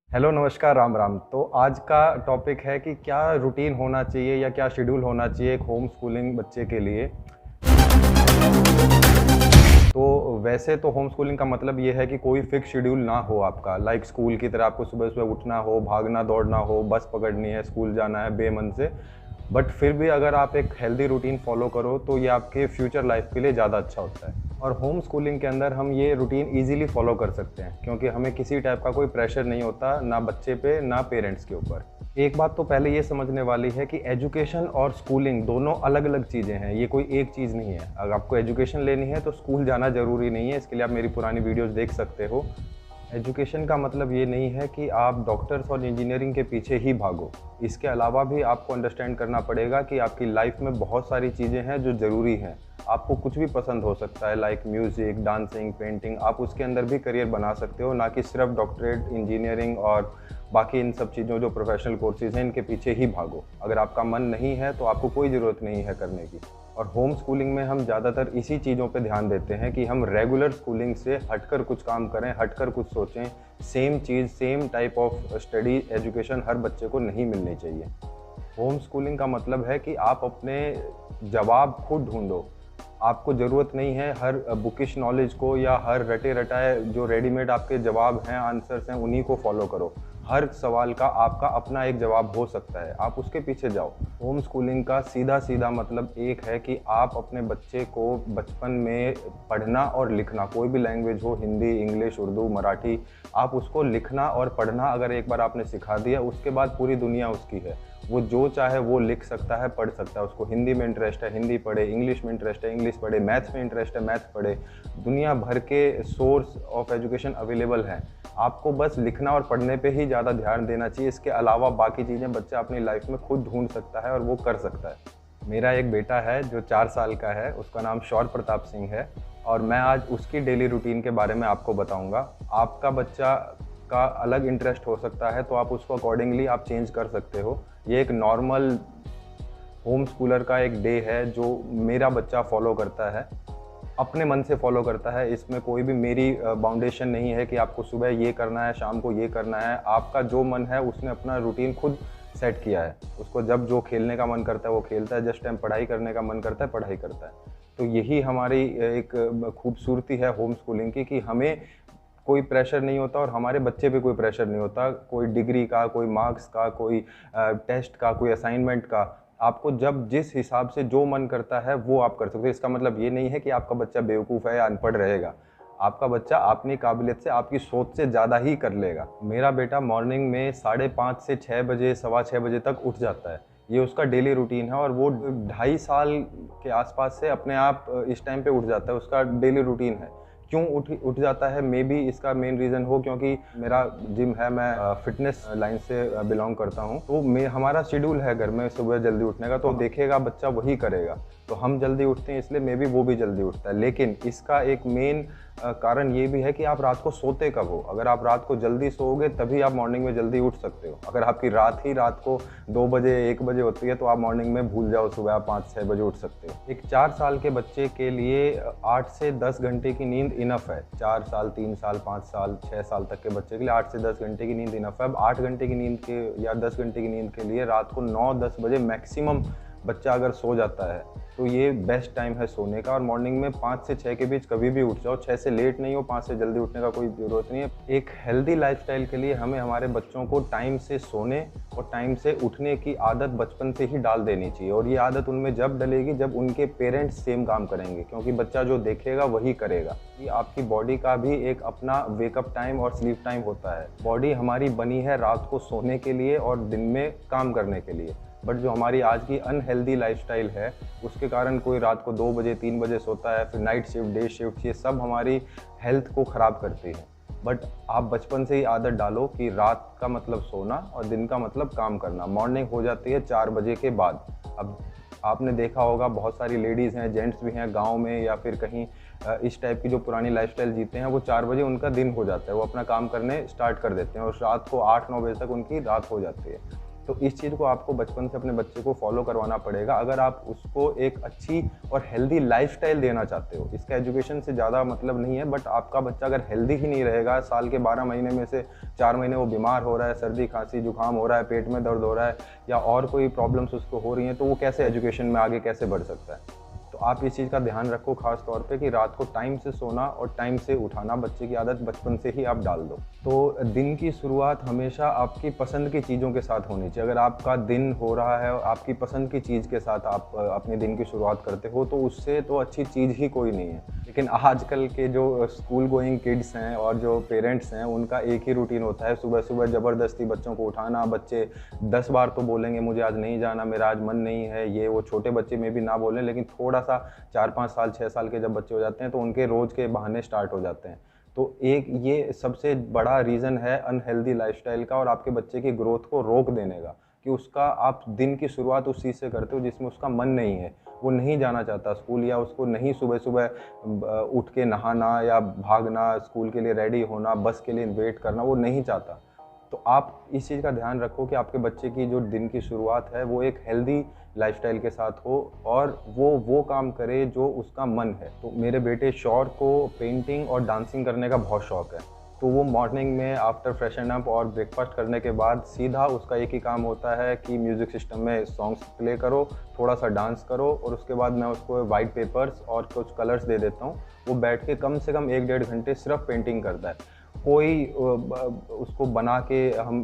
Hello नमस्कार राम राम। तो आज का टॉपिक है कि क्या रूटीन होना चाहिए या क्या शेड्यूल होना चाहिए एक होम स्कूलिंग बच्चे के लिए। तो वैसे तो होम स्कूलिंग का मतलब ये है कि कोई फिक्स शेड्यूल ना हो आपका, लाइक स्कूल की तरह आपको सुबह सुबह उठना हो, भागना दौड़ना हो, बस पकड़नी है, स्कूल जाना है बेमन से। बट फिर भी अगर आप एक हेल्दी रूटीन फॉलो करो तो ये आपके फ्यूचर लाइफ के लिए ज़्यादा अच्छा होता है। और होम स्कूलिंग के अंदर हम ये रूटीन इजीली फॉलो कर सकते हैं क्योंकि हमें किसी टाइप का कोई प्रेशर नहीं होता, ना बच्चे पे ना पेरेंट्स के ऊपर। एक बात तो पहले ये समझने वाली है कि एजुकेशन और स्कूलिंग दोनों अलग अलग चीज़ें हैं, ये कोई एक चीज़ नहीं है। अगर आपको एजुकेशन लेनी है तो स्कूल जाना ज़रूरी नहीं है, इसके लिए आप मेरी पुरानी वीडियोस देख सकते हो। एजुकेशन का मतलब ये नहीं है कि आप डॉक्टर्स और इंजीनियरिंग के पीछे ही भागो। इसके अलावा भी आपको अंडरस्टैंड करना पड़ेगा कि आपकी लाइफ में बहुत सारी चीज़ें हैं जो ज़रूरी हैं। आपको कुछ भी पसंद हो सकता है, लाइक म्यूज़िक, डांसिंग, पेंटिंग, आप उसके अंदर भी करियर बना सकते हो, ना कि सिर्फ डॉक्टरेट, इंजीनियरिंग और बाकी इन सब चीज़ों जो प्रोफेशनल कोर्सेज हैं इनके पीछे ही भागो। अगर आपका मन नहीं है तो आपको कोई ज़रूरत नहीं है करने की। और होम स्कूलिंग में हम ज़्यादातर इसी चीज़ों पे ध्यान देते हैं कि हम रेगुलर स्कूलिंग से हटकर कुछ काम करें, हटकर कुछ सोचें। सेम चीज़, same type of study education हर बच्चे को नहीं मिलनी चाहिए। होम स्कूलिंग का मतलब है कि आप अपने जवाब खुद ढूंढो। आपको ज़रूरत नहीं है हर बुकिश नॉलेज को या हर रटे रटाए जो रेडीमेड आपके जवाब हैं, आंसर्स हैं, उन्हीं को फॉलो करो। हर सवाल का आपका अपना एक जवाब हो सकता है, आप उसके पीछे जाओ। होम स्कूलिंग का सीधा सीधा मतलब एक है कि आप अपने बच्चे को बचपन में पढ़ना और लिखना, कोई भी लैंग्वेज हो, हिंदी, इंग्लिश, उर्दू, मराठी, आप उसको लिखना और पढ़ना अगर एक बार आपने सिखा दिया, उसके बाद पूरी दुनिया उसकी है। वो जो चाहे वो लिख सकता है, पढ़ सकता है। उसको हिंदी में इंटरेस्ट है, हिंदी पढ़े, इंग्लिश में इंटरेस्ट है, इंग्लिश पढ़े, मैथ्स में इंटरेस्ट है, मैथ्स पढ़े। दुनिया भर के सोर्स ऑफ एजुकेशन अवेलेबल हैं। आपको बस लिखना और पढ़ने पे ही ज़्यादा ध्यान देना चाहिए। इसके अलावा बाकी चीज़ें बच्चा अपनी लाइफ में खुद ढूंढ सकता है और वो कर सकता है। मेरा एक बेटा है जो 4 साल का है, उसका नाम शौर्य प्रताप सिंह है और मैं आज उसकी डेली रूटीन के बारे में आपको बताऊंगा। आपका बच्चा का अलग इंटरेस्ट हो सकता है तो आप उसको अकॉर्डिंगली आप चेंज कर सकते हो। ये एक नॉर्मल होम स्कूलर का एक डे है जो मेरा बच्चा फॉलो करता है, अपने मन से फॉलो करता है। इसमें कोई भी मेरी बाउंडेशन नहीं है कि आपको सुबह ये करना है, शाम को ये करना है। आपका जो मन है उसने अपना रूटीन खुद सेट किया है। उसको जब जो खेलने का मन करता है वो खेलता है, जिस टाइम पढ़ाई करने का मन करता है पढ़ाई करता है। तो यही हमारी एक खूबसूरती है होम स्कूलिंग की कि हमें कोई प्रेशर नहीं होता और हमारे बच्चे पे कोई प्रेशर नहीं होता, कोई डिग्री का, कोई मार्क्स का, कोई टेस्ट का, कोई असाइनमेंट का। आपको जब जिस हिसाब से जो मन करता है वो आप कर सकते हो। इसका मतलब ये नहीं है कि आपका बच्चा बेवकूफ़ है या अनपढ़ रहेगा। आपका बच्चा अपनी काबिलियत से, आपकी सोच से ज़्यादा ही कर लेगा। मेरा बेटा मॉर्निंग में 5:30 से 6 बजे, सवा 6 बजे तक उठ जाता है। ये उसका डेली रूटीन है और वो 2.5 साल के आसपास से अपने आप इस टाइम पे उठ जाता है, उसका डेली रूटीन है। क्यों उठ जाता है, मे बी इसका मेन रीज़न हो क्योंकि मेरा जिम है, मैं फिटनेस लाइन से बिलोंग करता हूँ। तो हमारा शेड्यूल है घर में सुबह जल्दी उठने का, तो देखेगा बच्चा वही करेगा। तो हम जल्दी उठते हैं इसलिए मे बी वो भी जल्दी उठता है। लेकिन इसका एक मेन कारण ये भी है कि आप रात को सोते कब हो। अगर आप रात को जल्दी सोओगे तभी आप मॉर्निंग में जल्दी उठ सकते हो। अगर आपकी रात को 2 बजे, 1 बजे होती है तो आप मॉर्निंग में भूल जाओ, सुबह आप 5-6 बजे उठ सकते हो। एक 4 साल के बच्चे के लिए 8 से 10 घंटे की नींद इनफ है। 4 साल, 3 साल, 5 साल, 6 साल तक के बच्चे के लिए 8 से 10 घंटे की नींद इनफ है। अब 8 घंटे की नींद के या 10 घंटे की नींद के लिए रात को 9-10 बजे मैक्सिमम बच्चा अगर सो जाता है तो ये बेस्ट टाइम है सोने का। और मॉर्निंग में 5 से 6 के बीच कभी भी उठ जाओ, 6 से लेट नहीं हो, 5 से जल्दी उठने का कोई ज़रूरत नहीं है। एक हेल्दी लाइफस्टाइल के लिए हमें हमारे बच्चों को टाइम से सोने और टाइम से उठने की आदत बचपन से ही डाल देनी चाहिए। और ये आदत उनमें जब डलेगी जब उनके पेरेंट्स सेम काम करेंगे, क्योंकि बच्चा जो देखेगा वही करेगा। ये आपकी बॉडी का भी एक अपना वेकअप टाइम और स्लीप टाइम होता है। बॉडी हमारी बनी है रात को सोने के लिए और दिन में काम करने के लिए। बट जो हमारी आज की अनहेल्दी लाइफस्टाइल है उसके कारण कोई रात को 2 बजे, 3 बजे सोता है, फिर नाइट शिफ्ट, डे शिफ्ट, ये सब हमारी हेल्थ को ख़राब करती है। बट आप बचपन से ही आदत डालो कि रात का मतलब सोना और दिन का मतलब काम करना। मॉर्निंग हो जाती है 4 बजे के बाद। अब आपने देखा होगा बहुत सारी लेडीज़ हैं, जेंट्स भी हैं गांव में या फिर कहीं इस टाइप की जो पुरानी लाइफस्टाइल जीते हैं, वो 4 बजे उनका दिन हो जाता है, वो अपना काम करने स्टार्ट कर देते हैं और रात को 8-9 बजे तक उनकी रात हो जाती है। तो इस चीज़ को आपको बचपन से अपने बच्चे को फॉलो करवाना पड़ेगा अगर आप उसको एक अच्छी और हेल्दी लाइफस्टाइल देना चाहते हो। इसका एजुकेशन से ज़्यादा मतलब नहीं है, बट आपका बच्चा अगर हेल्दी ही नहीं रहेगा, साल के 12 महीने में से 4 महीने वो बीमार हो रहा है, सर्दी खांसी जुकाम हो रहा है, पेट में दर्द हो रहा है या और कोई प्रॉब्लम्स उसको हो रही हैं, तो वो कैसे एजुकेशन में आगे कैसे बढ़ सकता है। तो आप इस चीज़ का ध्यान रखो खास तौर पे कि रात को टाइम से सोना और टाइम से उठाना, बच्चे की आदत बचपन से ही आप डाल दो। तो दिन की शुरुआत हमेशा आपकी पसंद की चीज़ों के साथ होनी चाहिए। अगर आपका दिन हो रहा है और आपकी पसंद की चीज़ के साथ आप अपने दिन की शुरुआत करते हो, तो उससे तो अच्छी चीज़ ही कोई नहीं है। लेकिन आजकल के जो स्कूल गोइंग किड्स हैं और जो पेरेंट्स हैं, उनका एक ही रूटीन होता है, सुबह सुबह ज़बरदस्ती बच्चों को उठाना। बच्चे 10 बार तो बोलेंगे मुझे आज नहीं जाना, मेरा आज मन नहीं है, ये वो। छोटे बच्चे में भी ना बोलें, लेकिन थोड़ा सा 4-5 साल 6 साल के जब बच्चे हो जाते हैं तो उनके रोज़ के बहाने स्टार्ट हो जाते हैं। तो एक ये सबसे बड़ा रीज़न है अनहेल्दी लाइफस्टाइल का और आपके बच्चे की ग्रोथ को रोक देने का, कि उसका आप दिन की शुरुआत उस चीज़ से करते हो जिसमें उसका मन नहीं है, वो नहीं जाना चाहता स्कूल, या उसको नहीं सुबह सुबह उठ के नहाना या भागना, स्कूल के लिए रेडी होना, बस के लिए वेट करना, वो नहीं चाहता। तो आप इस चीज़ का ध्यान रखो कि आपके बच्चे की जो दिन की शुरुआत है वो एक हेल्दी लाइफस्टाइल के साथ हो और वो काम करे जो उसका मन है। तो मेरे बेटे शौर को पेंटिंग और डांसिंग करने का बहुत शौक़ है, तो वो मॉर्निंग में आफ्टर फ्रेशन अप और ब्रेकफास्ट करने के बाद सीधा उसका एक ही काम होता है कि म्यूज़िक सिस्टम में सॉन्ग्स प्ले करो, थोड़ा सा डांस करो, और उसके बाद मैं उसको वाइट पेपर्स और कुछ कलर्स दे देता हूँ। वो बैठ के कम से कम 1-1.5 घंटे सिर्फ पेंटिंग करता है। कोई उसको बना के हम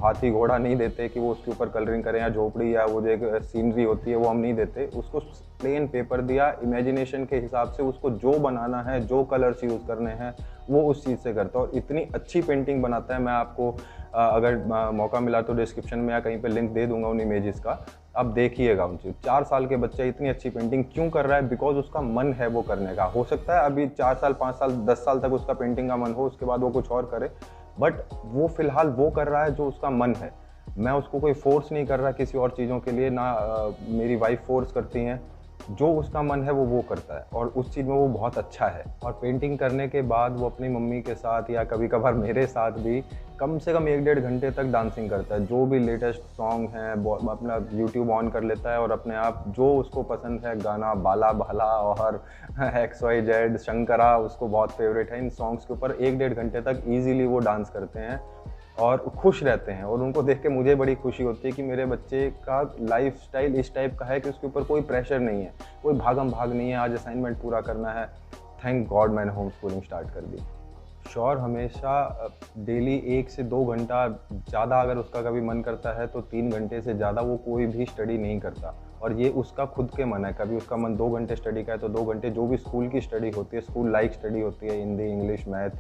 हाथी घोड़ा नहीं देते कि वो उसके ऊपर कलरिंग करें, या झोपड़ी या वो जो एक सीनरी होती है वो हम नहीं देते। उसको प्लेन पेपर दिया, इमेजिनेशन के हिसाब से उसको जो बनाना है, जो कलर्स यूज़ करने हैं, वो उस चीज़ से करता है और इतनी अच्छी पेंटिंग बनाता है। मैं आपको अगर मौका मिला तो डिस्क्रिप्शन में या कहीं पे लिंक दे दूंगा उन इमेजेस का, आप देखिएगा उन चीज़। 4 साल के बच्चे इतनी अच्छी पेंटिंग क्यों कर रहा है? बिकॉज उसका मन है वो करने का। हो सकता है अभी 4 साल 5 साल 10 साल तक उसका पेंटिंग का मन हो, उसके बाद वो कुछ और करे, बट वो फिलहाल वो कर रहा है जो उसका मन है। मैं उसको कोई फोर्स नहीं कर रहा किसी और चीज़ों के लिए, ना मेरी वाइफ फोर्स करती हैं। जो उसका मन है वो करता है और उस चीज़ में वो बहुत अच्छा है। और पेंटिंग करने के बाद वो अपनी मम्मी के साथ या कभी कभार मेरे साथ भी कम से कम 1-1.5 घंटे तक डांसिंग करता है। जो भी लेटेस्ट सॉन्ग हैं अपना यूट्यूब ऑन कर लेता है और अपने आप जो उसको पसंद है गाना, बाला भाला और XYZ शंकरा उसको बहुत फेवरेट है। इन सॉन्ग्स के ऊपर 1-1.5 घंटे तक ईजिली वो डांस करते हैं और खुश रहते हैं। और उनको देख के मुझे बड़ी खुशी होती है कि मेरे बच्चे का लाइफस्टाइल इस टाइप का है कि उसके ऊपर कोई प्रेशर नहीं है, कोई भागम भाग नहीं है, आज असाइनमेंट पूरा करना है। थैंक गॉड मैंने होम स्कूलिंग स्टार्ट कर दी। शौर हमेशा डेली 1 से 2 घंटा, ज़्यादा अगर उसका कभी मन करता है तो 3 घंटे से ज़्यादा वो कोई भी स्टडी नहीं करता। और ये उसका खुद के मन है। कभी उसका मन 2 घंटे स्टडी का है तो 2 घंटे जो भी स्कूल की स्टडी होती है, स्कूल लाइक स्टडी होती है, हिंदी, इंग्लिश, मैथ,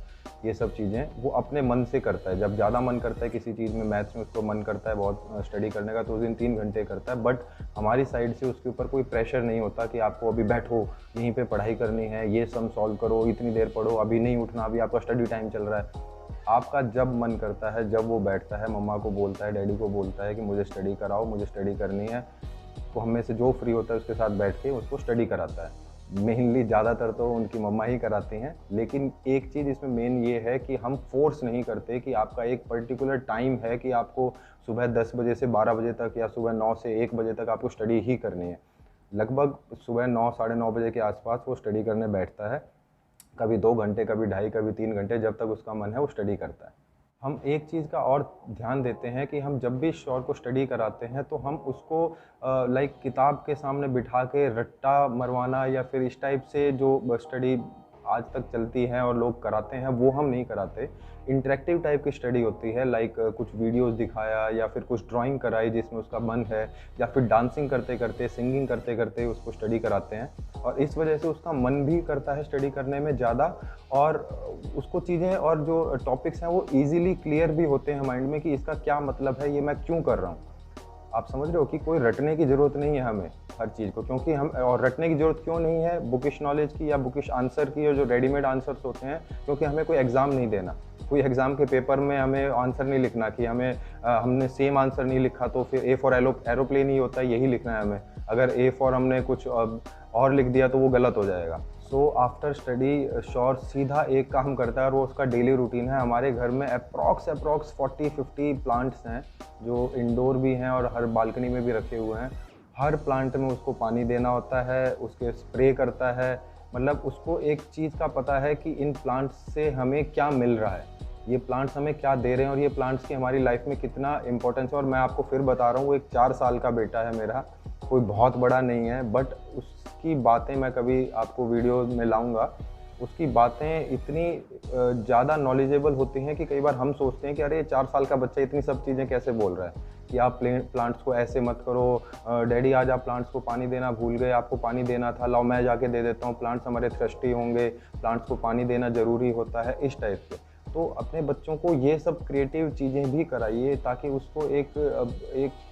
ये सब चीज़ें वो अपने मन से करता है। जब ज़्यादा मन करता है किसी चीज़ में, मैथ्स में उसको मन करता है बहुत स्टडी करने का, तो उस दिन 3 घंटे करता है। बट हमारी साइड से उसके ऊपर कोई प्रेशर नहीं होता कि आपको अभी बैठो, यहीं पे पढ़ाई करनी है, ये सम सॉल्व करो, इतनी देर पढ़ो, अभी नहीं उठना, अभी आपका स्टडी टाइम चल रहा है। आपका जब मन करता है, जब वो बैठता है, मम्मा को बोलता है, डैडी को बोलता है कि मुझे स्टडी कराओ, मुझे स्टडी करनी है, तो हम में से जो फ्री होता है उसके साथ बैठ के उसको स्टडी कराता है। मेनली ज़्यादातर तो उनकी मम्मा ही कराती हैं, लेकिन एक चीज़ इसमें मेन ये है कि हम फोर्स नहीं करते कि आपका एक पर्टिकुलर टाइम है कि आपको सुबह 10 बजे से 12 बजे तक या सुबह 9 से 1 बजे तक आपको स्टडी ही करनी है। लगभग सुबह 9 साढ़े 9 बजे के आसपास वो स्टडी करने बैठता है। कभी 2 घंटे, कभी 2.5, कभी 3 घंटे, जब तक उसका मन है वो स्टडी करता है। हम एक चीज़ का और ध्यान देते हैं कि हम जब भी शौर को स्टडी कराते हैं तो हम उसको लाइक किताब के सामने बिठा के रट्टा मरवाना या फिर इस टाइप से जो स्टडी आज तक चलती है और लोग कराते हैं वो हम नहीं कराते। इंटरेक्टिव टाइप की स्टडी होती है, लाइक कुछ वीडियोस दिखाया या फिर कुछ ड्राइंग कराई जिसमें उसका मन है, या फिर डांसिंग करते करते, सिंगिंग करते करते उसको स्टडी कराते हैं। और इस वजह से उसका मन भी करता है स्टडी करने में ज़्यादा, और उसको चीज़ें और जो टॉपिक्स हैं वो ईजिली क्लियर भी होते हैं माइंड में कि इसका क्या मतलब है, ये मैं क्यों कर रहा हूँ। आप समझ रहे हो कि कोई रटने की ज़रूरत नहीं है हमें हर चीज़ को, क्योंकि हम, और रटने की ज़रूरत क्यों नहीं है बुकिश नॉलेज की या बुकिश आंसर की, और जो रेडीमेड आंसर्स होते हैं, क्योंकि हमें कोई एग्ज़ाम नहीं देना, कोई एग्ज़ाम के पेपर में हमें आंसर नहीं लिखना कि हमने सेम आंसर नहीं लिखा तो फिर A फॉर एरोप्लेन ही होता है, यही लिखना है हमें। अगर A फॉर हमने कुछ और लिख दिया तो वो गलत हो जाएगा। सो आफ्टर स्टडी शौर सीधा एक काम करता है और वो उसका डेली रूटीन है। हमारे घर में अप्रॉक्स 40-50 प्लांट्स हैं जो इंडोर भी हैं और हर बालकनी में भी रखे हुए हैं। हर प्लांट में उसको पानी देना होता है, उसके स्प्रे करता है, मतलब उसको एक चीज़ का पता है कि इन प्लांट्स से हमें क्या मिल रहा है, ये प्लांट्स हमें क्या दे रहे हैं और ये प्लांट्स की हमारी लाइफ में कितना इंपॉर्टेंस है। और मैं आपको फिर बता रहा हूँ, वो एक 4 साल का बेटा है मेरा, कोई बहुत बड़ा नहीं है, बट उसकी बातें मैं कभी आपको वीडियो में लाऊंगा। उसकी बातें इतनी ज़्यादा नॉलेजेबल होती हैं कि कई बार हम सोचते हैं कि अरे 4 साल का बच्चा इतनी सब चीज़ें कैसे बोल रहा है कि आप प्लांट्स को ऐसे मत करो, डैडी आज आप प्लांट्स को पानी देना भूल गए, आपको पानी देना था, लाओ मैं जाके दे देता हूँ, प्लांट्स हमारे थ्रस्टी होंगे, प्लांट्स को पानी देना ज़रूरी होता है, इस टाइप से। तो अपने बच्चों को ये सब क्रिएटिव चीज़ें भी कराइए ताकि उसको एक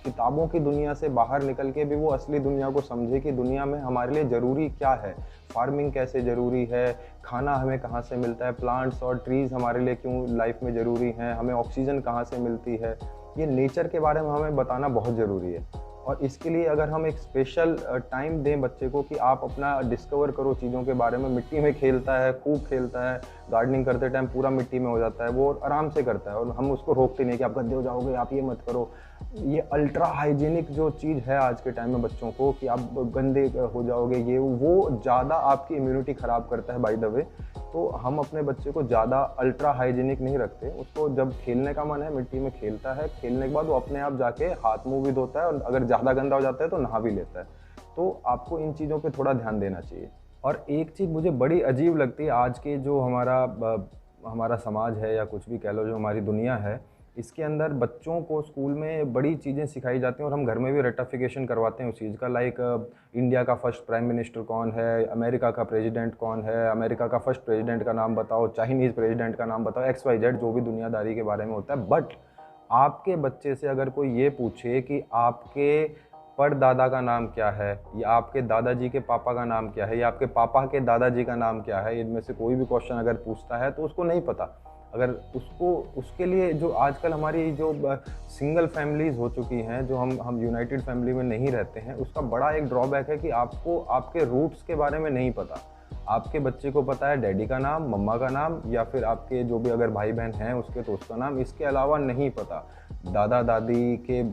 किताबों की दुनिया से बाहर निकल के भी वो असली दुनिया को समझे कि दुनिया में हमारे लिए ज़रूरी क्या है, फार्मिंग कैसे ज़रूरी है, खाना हमें कहाँ से मिलता है, प्लांट्स और ट्रीज़ हमारे लिए क्यों लाइफ में ज़रूरी हैं, हमें ऑक्सीजन कहाँ से मिलती है। ये नेचर के बारे में हमें बताना बहुत ज़रूरी है। और इसके लिए अगर हम एक स्पेशल टाइम दें बच्चे को कि आप अपना डिस्कवर करो चीज़ों के बारे में, मिट्टी में खेलता है, खूब खेलता है, गार्डनिंग करते टाइम पूरा मिट्टी में हो जाता है, वो आराम से करता है और हम उसको रोकते नहीं कि आप गंदे हो जाओगे, आप ये मत करो। ये अल्ट्रा हाइजीनिक जो चीज़ है आज के टाइम में बच्चों को कि आप गंदे हो जाओगे, ये वो ज़्यादा आपकी इम्यूनिटी ख़राब करता है बाय द वे। तो हम अपने बच्चे को ज़्यादा अल्ट्रा हाइजीनिक नहीं रखते, उसको जब खेलने का मन है मिट्टी में खेलता है, खेलने के बाद वो अपने आप जाके हाथ मुंह भी धोता है और अगर ज़्यादा गंदा हो जाता है तो नहा भी लेता है। तो आपको इन चीज़ों पे थोड़ा ध्यान देना चाहिए। और एक चीज़ मुझे बड़ी अजीब लगती है, आज के जो हमारा समाज है या कुछ भी कह लो, जो हमारी दुनिया है, इसके अंदर बच्चों को स्कूल में बड़ी चीज़ें सिखाई जाती हैं और हम घर में भी रटिफिकेशन करवाते हैं उस चीज़ का, लाइक इंडिया का फर्स्ट प्राइम मिनिस्टर कौन है, अमेरिका का प्रेसिडेंट कौन है, अमेरिका का फर्स्ट प्रेसिडेंट का नाम बताओ, चाइनीज़ प्रेसिडेंट का नाम बताओ, XYZ जो भी दुनियादारी के बारे में होता है। बट आपके बच्चे से अगर कोई ये पूछे कि आपके परदादा का नाम क्या है, या आपके दादाजी के पापा का नाम क्या है, या आपके पापा के दादाजी का नाम क्या है, इनमें से कोई भी क्वेश्चन अगर पूछता है तो उसको नहीं पता। अगर उसको उसके लिए जो आजकल हमारी जो सिंगल फैमिलीज़ हो चुकी हैं, जो हम यूनाइटेड फैमिली में नहीं रहते हैं, उसका बड़ा एक ड्रॉबैक है कि आपको आपके रूट्स के बारे में नहीं पता। आपके बच्चे को पता है डैडी का नाम, मम्मा का नाम, या फिर आपके जो भी अगर भाई बहन हैं उसके तो उसका नाम, इसके अलावा नहीं पता। दादा दादी के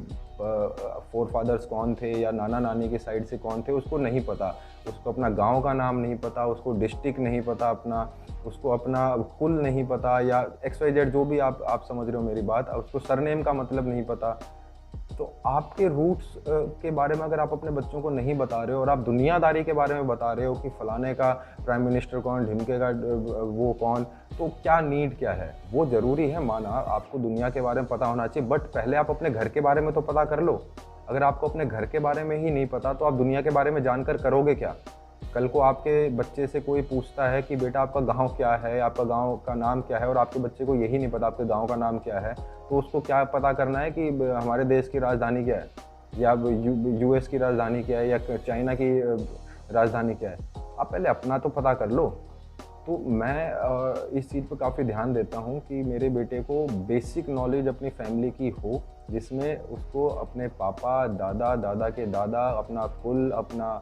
फोर फादर्स कौन थे या नाना नानी के साइड से कौन थे उसको नहीं पता। उसको अपना गांव का नाम नहीं पता, उसको डिस्ट्रिक्ट नहीं पता अपना, उसको अपना कुल नहीं पता, या XYZ जो भी आप समझ रहे हो मेरी बात, उसको सरनेम का मतलब नहीं पता। तो आपके रूट्स के बारे में अगर आप अपने बच्चों को नहीं बता रहे हो और आप दुनियादारी के बारे में बता रहे हो कि फलाने का प्राइम मिनिस्टर कौन, ढिमके का वो कौन, तो क्या नीड क्या है। वो ज़रूरी है, माना आपको दुनिया के बारे में पता होना चाहिए, बट पहले आप अपने घर के बारे में तो पता कर लो। अगर आपको अपने घर के बारे में ही नहीं पता तो आप दुनिया के बारे में जानकर करोगे क्या। कल को आपके बच्चे से कोई पूछता है कि बेटा आपका गांव क्या है, आपका गांव का नाम क्या है, और आपके बच्चे को यही नहीं पता आपके गांव का नाम क्या है, तो उसको क्या पता करना है कि हमारे देश की राजधानी क्या है, या US की राजधानी क्या है, या चाइना की राजधानी क्या है। आप पहले अपना तो पता कर लो। तो मैं इस चीज़ पर काफ़ी ध्यान देता हूँ कि मेरे बेटे को बेसिक नॉलेज अपनी फैमिली की हो, जिसमें उसको अपने पापा, दादा, दादा के दादा, अपना कुल, अपना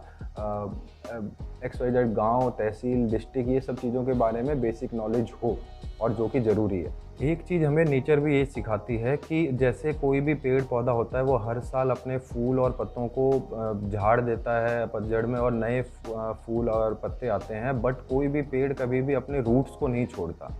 XYZ गांव, तहसील, डिस्ट्रिक्ट, ये सब चीज़ों के बारे में बेसिक नॉलेज हो, और जो कि ज़रूरी है। एक चीज़ हमें नेचर भी ये सिखाती है कि जैसे कोई भी पेड़ पौधा होता है वो हर साल अपने फूल और पत्तों को झाड़ देता है पतझड़ में, और नए फूल और पत्ते आते हैं, बट कोई भी पेड़ कभी भी अपने रूट्स को नहीं छोड़ता।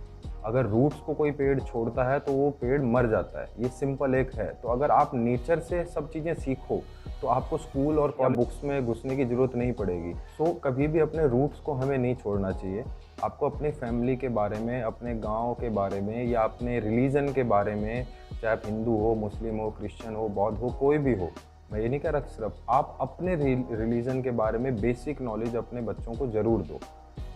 अगर रूट्स को कोई पेड़ छोड़ता है तो वो पेड़ मर जाता है, ये सिंपल एक है। तो अगर आप नेचर से सब चीज़ें सीखो तो आपको स्कूल और बुक्स में घुसने की ज़रूरत नहीं पड़ेगी। सो कभी भी अपने रूट्स को हमें नहीं छोड़ना चाहिए। आपको अपनी फैमिली के बारे में, अपने गांव के बारे में, या अपने रिलीजन के बारे में, चाहे आप हिंदू हो, मुस्लिम हो, क्रिश्चियन हो, बौद्ध हो, कोई भी हो, मैं ये नहीं कह रहा सिर्फ आप अपने रिलीजन के बारे में बेसिक नॉलेज अपने बच्चों को ज़रूर दो।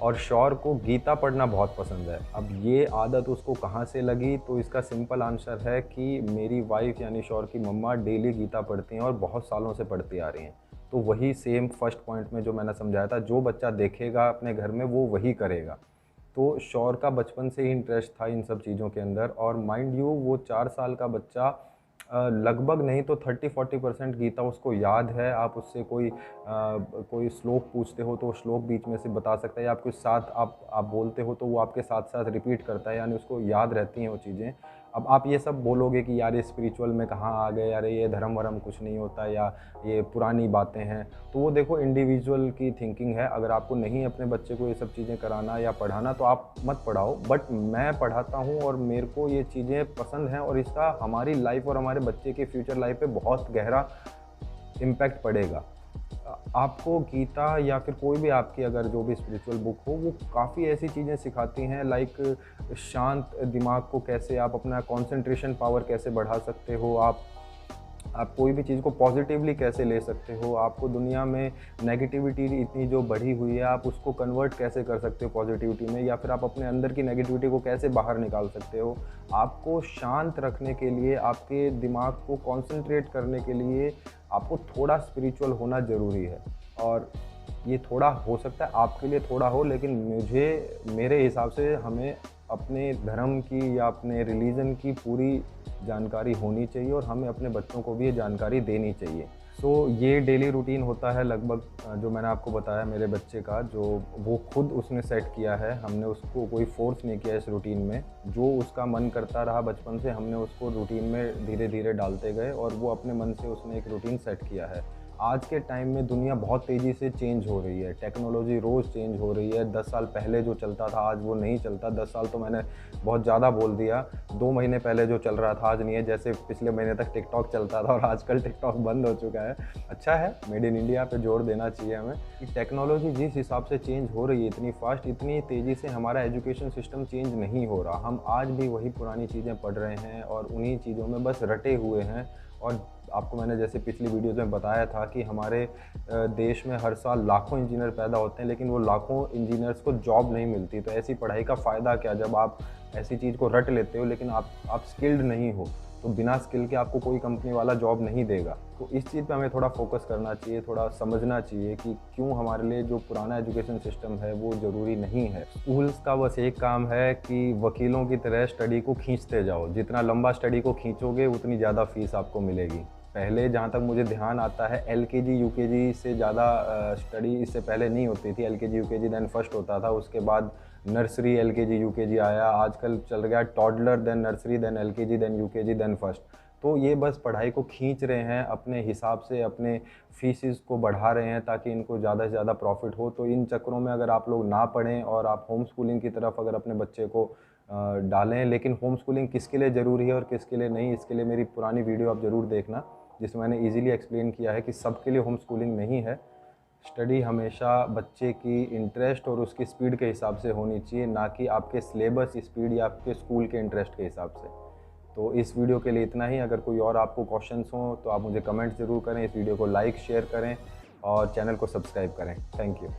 और शौर को गीता पढ़ना बहुत पसंद है। अब ये आदत उसको कहाँ से लगी, तो इसका सिंपल आंसर है कि मेरी वाइफ यानी शौर की मम्मा डेली गीता पढ़ती हैं और बहुत सालों से पढ़ती आ रही हैं। तो वही सेम फर्स्ट पॉइंट में जो मैंने समझाया था, जो बच्चा देखेगा अपने घर में वो वही करेगा। तो शौर का बचपन से ही इंटरेस्ट था इन सब चीज़ों के अंदर। और माइंड यू वो 4 साल का बच्चा लगभग नहीं तो 30-40% गीता उसको याद है। आप उससे कोई श्लोक पूछते हो तो वो श्लोक बीच में से बता सकता है, या आपके साथ आप बोलते हो तो वो आपके साथ साथ रिपीट करता है, यानी उसको याद रहती हैं वो चीज़ें। अब आप ये सब बोलोगे कि यार ये स्पिरिचुअल में कहाँ आ गए, यार ये धर्म वरम कुछ नहीं होता, या ये पुरानी बातें हैं, तो वो देखो इंडिविजुअल की थिंकिंग है। अगर आपको नहीं अपने बच्चे को ये सब चीज़ें कराना या पढ़ाना तो आप मत पढ़ाओ, बट मैं पढ़ाता हूँ और मेरे को ये चीज़ें पसंद हैं और इसका हमारी लाइफ और हमारे बच्चे के फ्यूचर लाइफ पे बहुत गहरा इम्पैक्ट पड़ेगा। आपको गीता या फिर कोई भी आपकी अगर जो भी स्पिरिचुअल बुक हो, वो काफ़ी ऐसी चीज़ें सिखाती हैं, लाइक शांत दिमाग को कैसे आप अपना कंसंट्रेशन पावर कैसे बढ़ा सकते हो, आप कोई भी चीज़ को पॉजिटिवली कैसे ले सकते हो, आपको दुनिया में नेगेटिविटी इतनी जो बढ़ी हुई है आप उसको कन्वर्ट कैसे कर सकते हो पॉजिटिविटी में, या फिर आप अपने अंदर की नेगेटिविटी को कैसे बाहर निकाल सकते हो। आपको शांत रखने के लिए, आपके दिमाग को कॉन्सेंट्रेट करने के लिए आपको थोड़ा स्पिरिचुअल होना ज़रूरी है। और ये थोड़ा हो सकता है आपके लिए थोड़ा हो, लेकिन मेरे हिसाब से हमें अपने धर्म की या अपने रिलीजन की पूरी जानकारी होनी चाहिए और हमें अपने बच्चों को भी ये जानकारी देनी चाहिए। सो ये डेली रूटीन होता है लगभग जो मैंने आपको बताया मेरे बच्चे का, जो वो खुद उसने सेट किया है। हमने उसको कोई फोर्स नहीं किया इस रूटीन में, जो उसका मन करता रहा बचपन से हमने उसको रूटीन में धीरे धीरे डालते गए और वो अपने मन से उसने एक रूटीन सेट किया है। आज के टाइम में दुनिया बहुत तेज़ी से चेंज हो रही है, टेक्नोलॉजी रोज़ चेंज हो रही है। 10 साल पहले जो चलता था आज वो नहीं चलता। 10 साल तो मैंने बहुत ज़्यादा बोल दिया। 2 महीने पहले जो चल रहा था आज नहीं है। जैसे पिछले महीने तक टिकटॉक चलता था और आजकल टिकटॉक बंद हो चुका है। अच्छा है, मेड इन इंडिया पे जोर देना चाहिए हमें कि टेक्नोलॉजी जिस हिसाब से चेंज हो रही है इतनी फास्ट, इतनी तेज़ी से हमारा एजुकेशन सिस्टम चेंज नहीं हो रहा। हम आज भी वही पुरानी चीज़ें पढ़ रहे हैं और उन्हीं चीज़ों में बस रटे हुए हैं। और आपको मैंने जैसे पिछली वीडियोज़ में बताया था कि हमारे देश में हर साल लाखों इंजीनियर पैदा होते हैं, लेकिन वो लाखों इंजीनियर्स को जॉब नहीं मिलती। तो ऐसी पढ़ाई का फ़ायदा क्या जब आप ऐसी चीज़ को रट लेते हो लेकिन आप स्किल्ड नहीं हो। तो बिना स्किल के आपको कोई कंपनी वाला जॉब नहीं देगा। तो इस चीज़ पे हमें थोड़ा फोकस करना चाहिए, थोड़ा समझना चाहिए कि क्यों हमारे लिए जो पुराना एजुकेशन सिस्टम है वो ज़रूरी नहीं है। स्कूल्स का बस एक काम है कि वकीलों की तरह स्टडी को खींचते जाओ। जितना लंबा स्टडी को खींचोगे उतनी ज़्यादा फीस आपको मिलेगी। पहले जहाँ तक मुझे ध्यान आता है एलकेजी यूकेजी से ज़्यादा स्टडी इससे पहले नहीं होती थी। एलकेजी यूकेजी देन फर्स्ट होता था, उसके बाद नर्सरी एलकेजी यूकेजी आया, आजकल चल गया toddler then nursery then LKG then UKG then first. तो ये बस पढ़ाई को खींच रहे हैं अपने हिसाब से, अपने फीसिस को बढ़ा रहे हैं ताकि इनको ज़्यादा से ज़्यादा प्रॉफिट हो। तो इन चक्करों में अगर आप लोग ना पढ़ें और आप होम स्कूलिंग की तरफ अगर अपने बच्चे को डालें, लेकिन होम स्कूलिंग किसके लिए ज़रूरी है और किसके लिए नहीं, इसके लिए मेरी पुरानी वीडियो आप ज़रूर देखना जिसमें मैंने इजीली एक्सप्लेन किया है कि सबके लिए होम स्कूलिंग नहीं है। स्टडी हमेशा बच्चे की इंटरेस्ट और उसकी स्पीड के हिसाब से होनी चाहिए, ना कि आपके सिलेबस स्पीड या आपके स्कूल के इंटरेस्ट के हिसाब से। तो इस वीडियो के लिए इतना ही। अगर कोई और आपको क्वेश्चंस हों तो आप मुझे कमेंट ज़रूर करें। इस वीडियो को लाइक शेयर करें और चैनल को सब्सक्राइब करें। Thank you.